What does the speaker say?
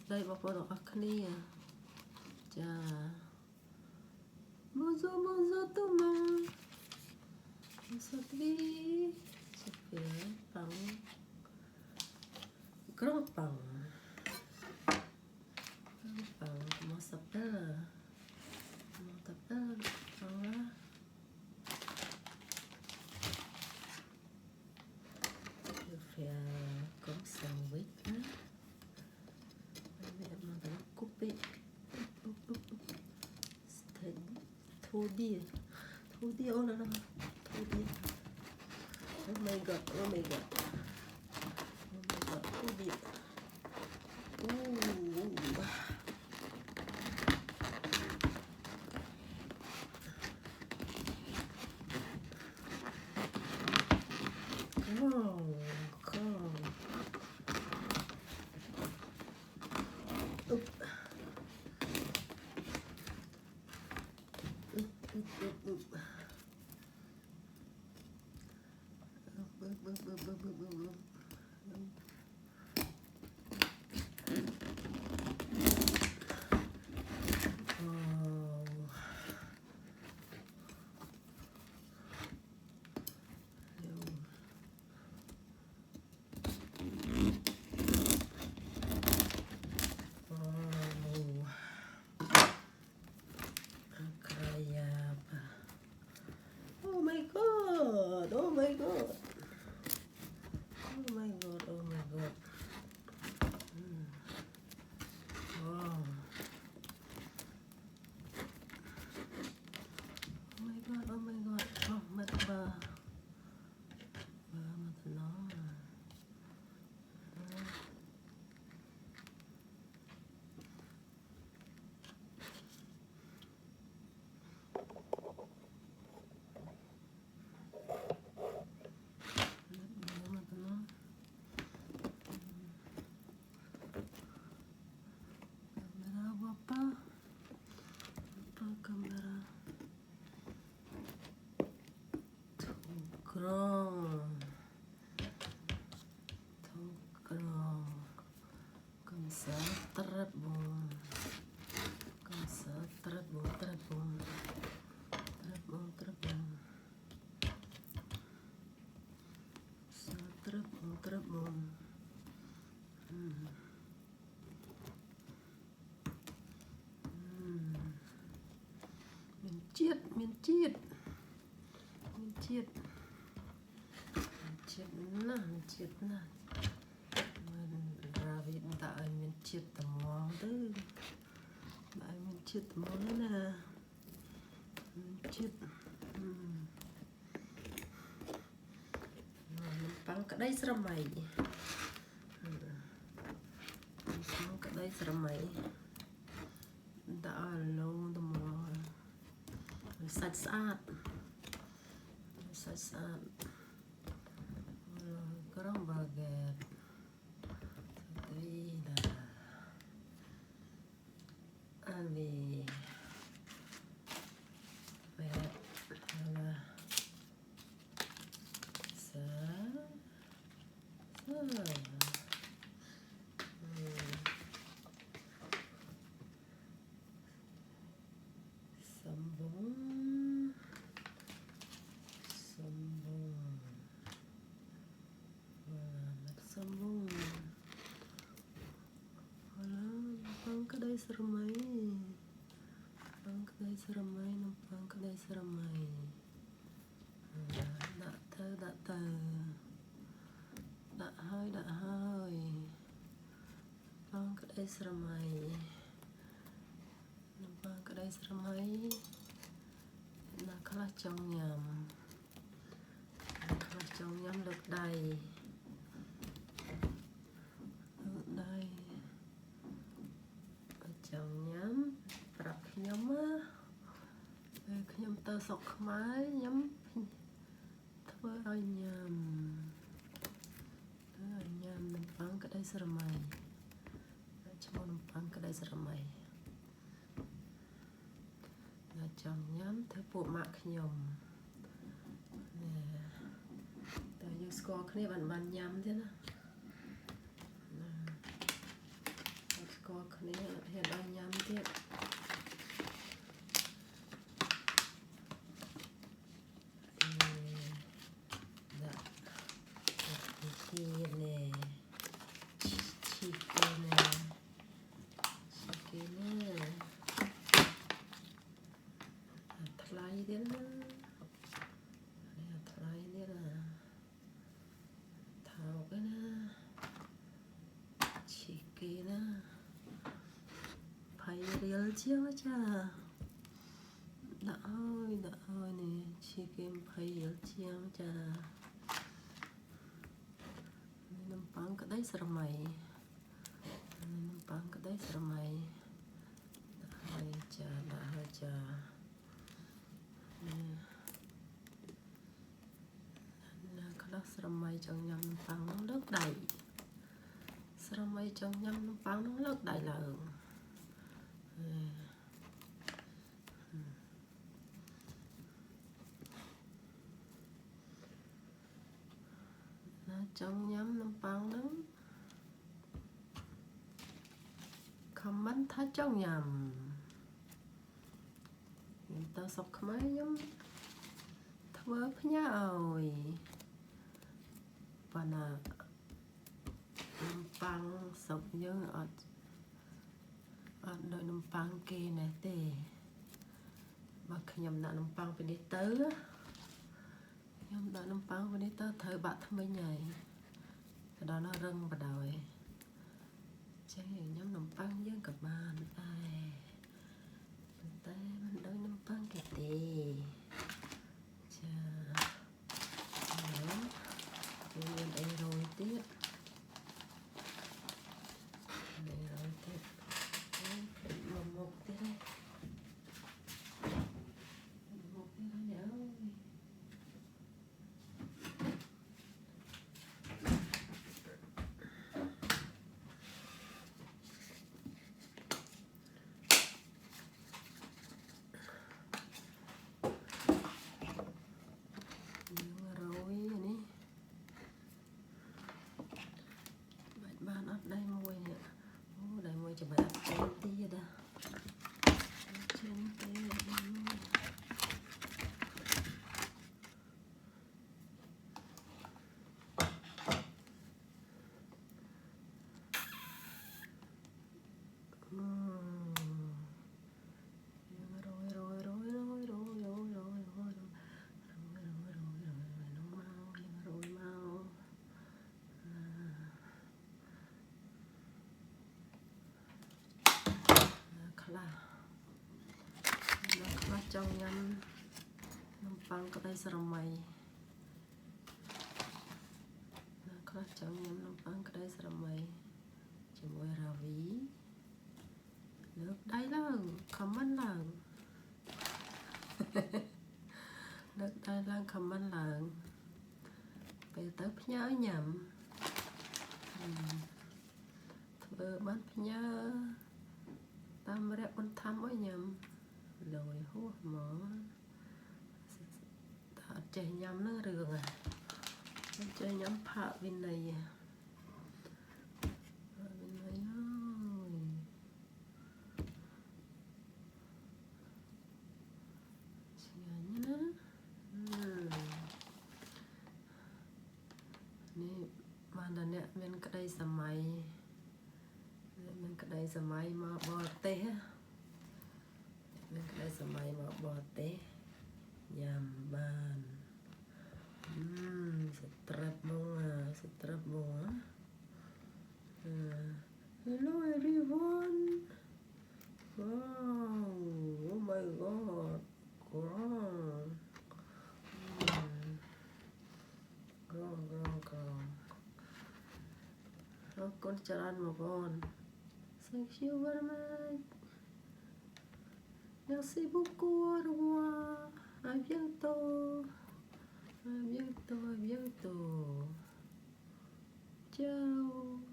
đây bảo bọn nó khné chà bonjour tout le monde aujourd'hui je fais un pain grand pain comment ça s'appelle pain là je fais comme sandwich là couper thô đi oh là thô đi oh my god thô đi come oh my god wow oh my god mất bờ nó camera comme ça très bon ça très bon miền chiết nè ra viện tại miền chiết tầm món tư tại miền chiết tầm món nữa nè miền chiết băng cái đây sờ mày băng cái đây sờ mày đã lâu tầm món sạch sạch Grand baguette vida allez voilà ça cái đây seramai numpang kedai seramai đã hơi numpang kedai seramai là khá trong nhầm được đầy trong nhắm bạc nhắm tơ sọc máy nhắm thưa ai nhầm numpang kedai seramai cuma numpang kedai seramai là trong nhắm thấy bộ mạc nhầm nè tại như score kia bạn nhắm thế nào គ្នាហ៊ានឲ្យញ៉ាំទៀតដាក់ជីនេះជីគេណាថ្លៃទៀតណាថ្លៃទៀតណាថោកណាជីគេណា20 រៀលជាងចាដាក់ឲ្យនេះជីគេ20 រៀលជាងចានំប៉័ងក្តីស្រមៃនំប៉័ងក្តីស្រមៃដាក់ឲ្យចាខ្លះស្រមៃចង់ញ៉ាំនំប៉័ងនោះលើកដៃស្រមៃចង់ញ៉ាំនំប៉័ងនោះលើកដៃឡើងណាចង់ញ៉ាំនំប៉័ងនោះខមមិនថាចង់ញ៉ាំតើសុកខ្មែរខ្ញុំធ្វើផ្ញើឲ្យប៉ុន្តែនំប៉័ងសុកយើងអត់ដូចនំប៉័ងគេណែទេបើខ្ញុំដាក់នំប៉័ងពីនេះទៅខ្ញុំដាក់នំប៉័ងពីនេះទៅត្រូវបាក់ថ្មិញហើយដល់នោះរឹងបដ ாய் ចឹងញ៉ាំនំប៉័ងយើងក៏បានដែរតែមិនដូចនំប៉័ងគេទេចាមានអីរយទៀតមុខទៀតបានអត់ដៃមួយនេះអូដៃមួយច្បាស់ចេញទៀតចេញទេខ្លះចង់ញ៉ាំនំប៉័ងក្តីស្រមៃខ្លះចង់ញ៉ាំនំប៉័ងក្តីស្រមៃជាមួយរាវីលើកដៃឡើងខមមិនឡើងលើកដៃឡើងខមមិនឡើងពេលទៅផ្ញើញ៉ាំធ្វើបានផ្ញើតាមរយៈបន្ថែមឲ្យញ៉ាំលយហួសមកតែអត់ចេះញ៉ាំនឹងរឿងអត់ចេះញ៉ាំផាកវិន័យឆ្ងាញ់ណានេះបានតែអ្នកមានក្តីសម័យមកបរទេសមានក្តីសម័យមកបរទេសញ៉ាំបានស្ត្រាប់មក Hello everyone wow oh my god wow go អរគុណច្រើនមកបង Thank you very much Merci beaucoup au revoir à bientôt ciao